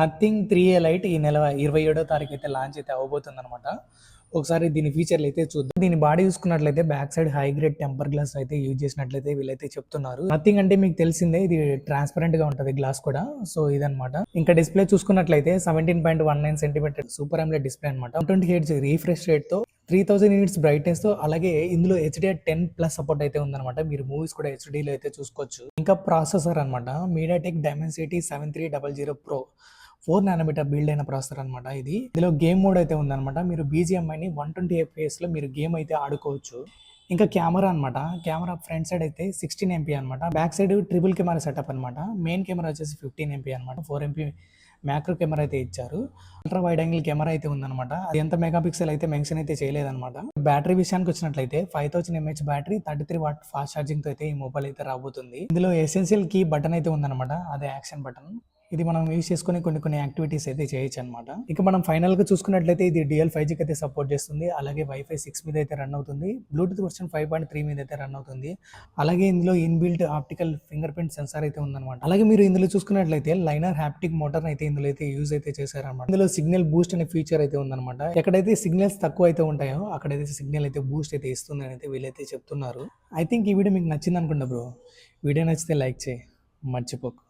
Nothing 3A light ఈ నెల 27వ తారీఖు అయితే లాంచ్ అయితే అవ్వబోతుందనమాట. ఒకసారి దీని ఫీచర్లు అయితే చూద్దాం. దీని బాడీ చూసుకున్నట్లయితే back side high grade temper glass అయితే యూజ్ చేసినట్లయితే వీళ్ళైతే చెప్తున్నారు. నథింగ్ అంటే మీకు తెలిసిందే, ఇది ట్రాన్స్పరెంట్ గా ఉంటది గ్లాస్ కూడా. సో ఇదనమాట. ఇంకా డిస్ప్లే చూసుకున్నట్లయితే 17.19 సెంటీమీటర్ సూపర్ AMOLED డిస్ప్లే అనమాట. 120 Hz రీఫ్రెష్ రేట్ తో 3000 యూనిట్స్ బ్రైట్నెస్ తో, అలాగే ఇందులో HDR10+ సపోర్ట్ అయితే ఉందన్నమాట. మీరు మూవీస్ కూడా హెచ్డీలో అయితే చూసుకోవచ్చు. ఇంకా ప్రాసెసర్ అనమాట, MediaTek Dimensity 7300 Pro 4nm build అయిన ప్రాసెసర్ అనమాట. ఇందులో గేమ్ మోడ్ అయితే ఉందన్నమాట. మీరు BGMIని 120 FPS లో మీరు గేమ్ అయితే ఆడుకోవచ్చు. ఇంకా కెమెరా అనమాట, కెమెరా ఫ్రంట్ సైడ్ అయితే 16 MP అనమాట. Back side triple camera setup అనమాట. మెయిన్ కెమెరా వచ్చేసి 15 MP అనమాట. 4 MP మ్యాక్రో కెమెరా అయితే ఇచ్చారు. అల్ట్రా వైడ్ యాంగిల్ కెమెరా అయితే ఉందన్నమాట. అది ఎంత మెగాపిక్సెల్ అయితే మెన్షన్ అయితే చేయలేదన్నమాట. బ్యాటరీ విషయానికి వచ్చినట్లయితే 5000 mAh battery, 33W fast charging తో అయితే ఈ మొబైల్ అయితే రాబోతుంది. ఇందులో ఎసెన్షియల్ కీ బటన్ అయితే ఉందన్నమాట, అదే యాక్షన్ బటన్. ఇది మనం యూజ్ చేసుకుని కొన్ని యాక్టివిటీస్ అయితే చేయొచ్చు అనమాట. ఇక మనం ఫైనల్ గా చూసుకున్నట్లయితే ఇది DL 5G అయితే సపోర్ట్ చేస్తుంది. అలాగే Wi-Fi 6 మీద అయితే రన్ అవుతుంది. బ్లూటూత్ వర్షన్ 5.3 మీద అయితే రన్ అవుతుంది. అలాగే ఇందులో inbuilt optical finger print censor అయితే ఉందన్నమాట. అలాగే మీరు ఇందులో చూసుకున్నట్లయితే లైనర్ హ్యాప్టిక్ మోటార్ అయితే ఇందులో అయితే యూజ్ అయితే చేశారన్నమాట. ఇందులో సిగ్నల్ బూస్ట్ అనే ఫీచర్ అయితే ఉందన్నమాట. ఎక్కడైతే సిగ్నల్స్ తక్కువ అయితే ఉంటాయో అక్కడైతే సిగ్నల్ అయితే బూస్ట్ అయితే ఇస్తుంది అని అయితే వీళ్ళైతే చెప్తున్నారు. ఐ థింక్ ఈ వీడియో మీకు నచ్చింది అనుకుంటా బ్రో. వీడియో నచ్చితే లైక్ చేయి, మర్చిపోకు.